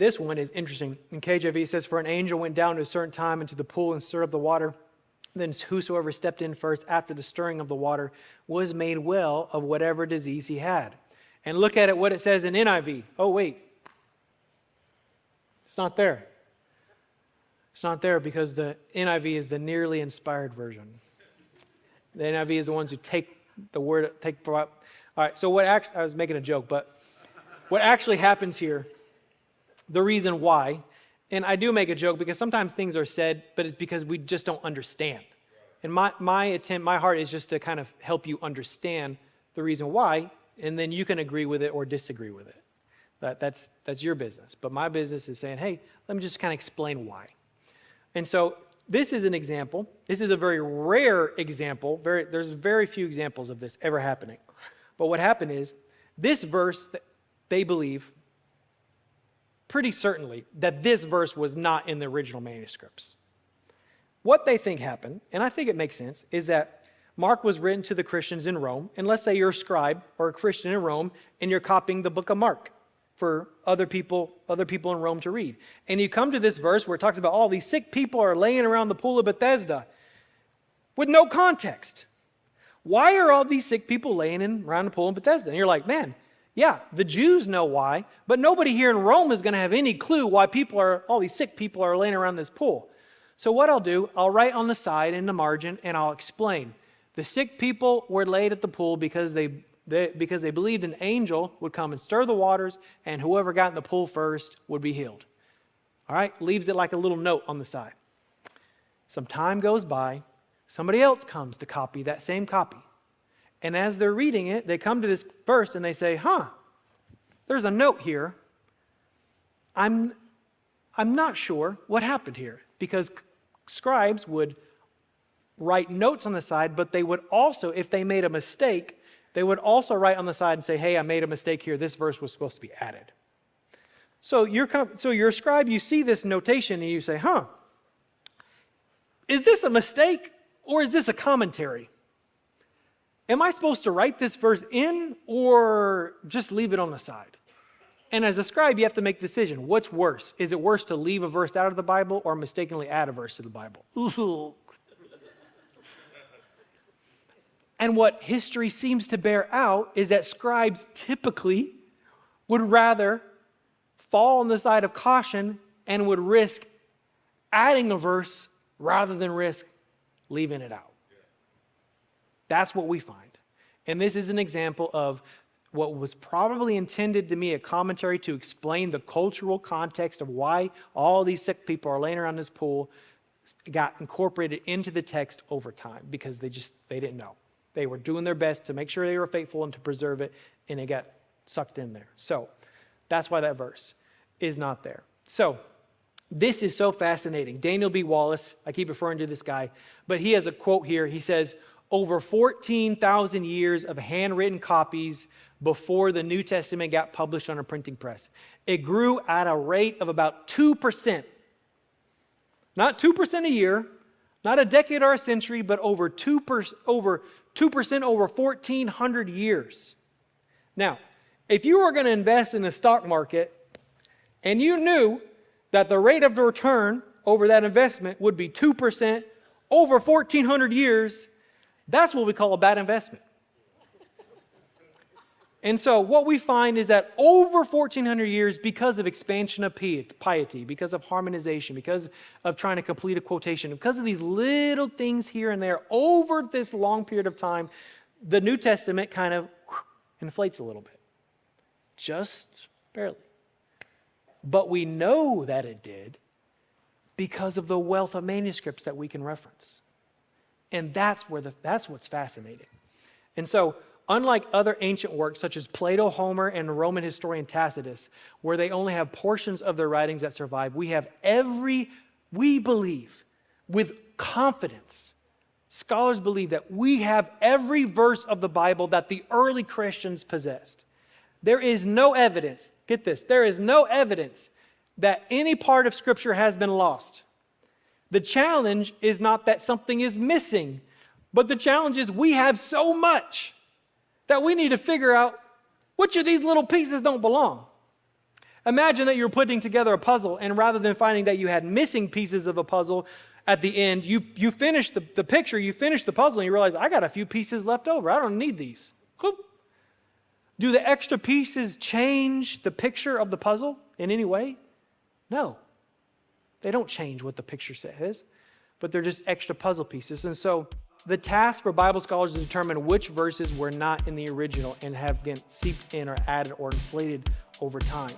This one is interesting. In KJV, it says, "For an angel went down at a certain time into the pool and stirred up the water. Then whosoever stepped in first after the stirring of the water was made well of whatever disease he had." And look at it, what it says in NIV. Oh, wait. It's not there. It's not there because the NIV is the nearly inspired version. The NIV is the ones who take the word, all right, so I was making a joke, but what actually happens here, the reason why, and I do make a joke because sometimes things are said, but it's because we just don't understand. And my heart is just to kind of help you understand the reason why, and then you can agree with it or disagree with it. That's your business. But my business is saying, hey, let me just kind of explain why. And so this is an example. This is a very rare example. There's very few examples of this ever happening. But what happened is, this verse, they believe pretty certainly that this verse was not in the original manuscripts. What they think happened, and I think it makes sense, is that Mark was written to the Christians in Rome, and let's say you're a scribe or a Christian in Rome, and you're copying the book of Mark for other people in Rome to read. And you come to this verse where it talks about all these sick people are laying around the pool of Bethesda with no context. Why are all these sick people laying around the pool of Bethesda? And you're like, man, yeah, the Jews know why, but nobody here in Rome is going to have any clue why all these sick people are laying around this pool. So what I'll do, I'll write on the side in the margin, and I'll explain. The sick people were laid at the pool because they believed an angel would come and stir the waters, and whoever got in the pool first would be healed. All right, leaves it like a little note on the side. Some time goes by, somebody else comes to copy that same copy. And as they're reading it, they come to this verse and they say, there's a note here. I'm not sure what happened here, because scribes would write notes on the side, but they would also, if they made a mistake, they would also write on the side and say, hey, I made a mistake here. This verse was supposed to be added. So you're a scribe, you see this notation and you say, is this a mistake or is this a commentary? Am I supposed to write this verse in or just leave it on the side? And as a scribe, you have to make a decision. What's worse? Is it worse to leave a verse out of the Bible or mistakenly add a verse to the Bible? Ooh. And what history seems to bear out is that scribes typically would rather fall on the side of caution and would risk adding a verse rather than risk leaving it out. That's what we find. And this is an example of what was probably intended to be a commentary to explain the cultural context of why all these sick people are laying around this pool got incorporated into the text over time because they didn't know. They were doing their best to make sure they were faithful and to preserve it, and it got sucked in there. So that's why that verse is not there. So this is so fascinating. Daniel B. Wallace, I keep referring to this guy, but he has a quote here. He says, over 14,000 years of handwritten copies before the New Testament got published on a printing press. It grew at a rate of about 2%. Not 2% a year, not a decade or a century, but over 2% over 1,400 years. Now, if you were going to invest in the stock market and you knew that the rate of return over that investment would be 2% over 1,400 years, that's what we call a bad investment. And so what we find is that over 1,400 years, because of expansion of piety, because of harmonization, because of trying to complete a quotation, because of these little things here and there, over this long period of time, the New Testament kind of inflates a little bit. Just barely. But we know that it did because of the wealth of manuscripts that we can reference. And that's what's fascinating. And so, unlike other ancient works such as Plato, Homer, and the Roman historian Tacitus, where they only have portions of their writings that survive, we believe with confidence, scholars believe that we have every verse of the Bible that the early Christians possessed. There is no evidence, get this, there is no evidence that any part of Scripture has been lost. The challenge is not that something is missing, but the challenge is we have so much that we need to figure out which of these little pieces don't belong. Imagine that you're putting together a puzzle, and rather than finding that you had missing pieces of a puzzle at the end, you finish the picture, you finish the puzzle, and you realize, I got a few pieces left over. I don't need these. Whoop. Do the extra pieces change the picture of the puzzle in any way? No. They don't change what the picture says, but they're just extra puzzle pieces. And so the task for Bible scholars is to determine which verses were not in the original and have, again, seeped in or added or inflated over time.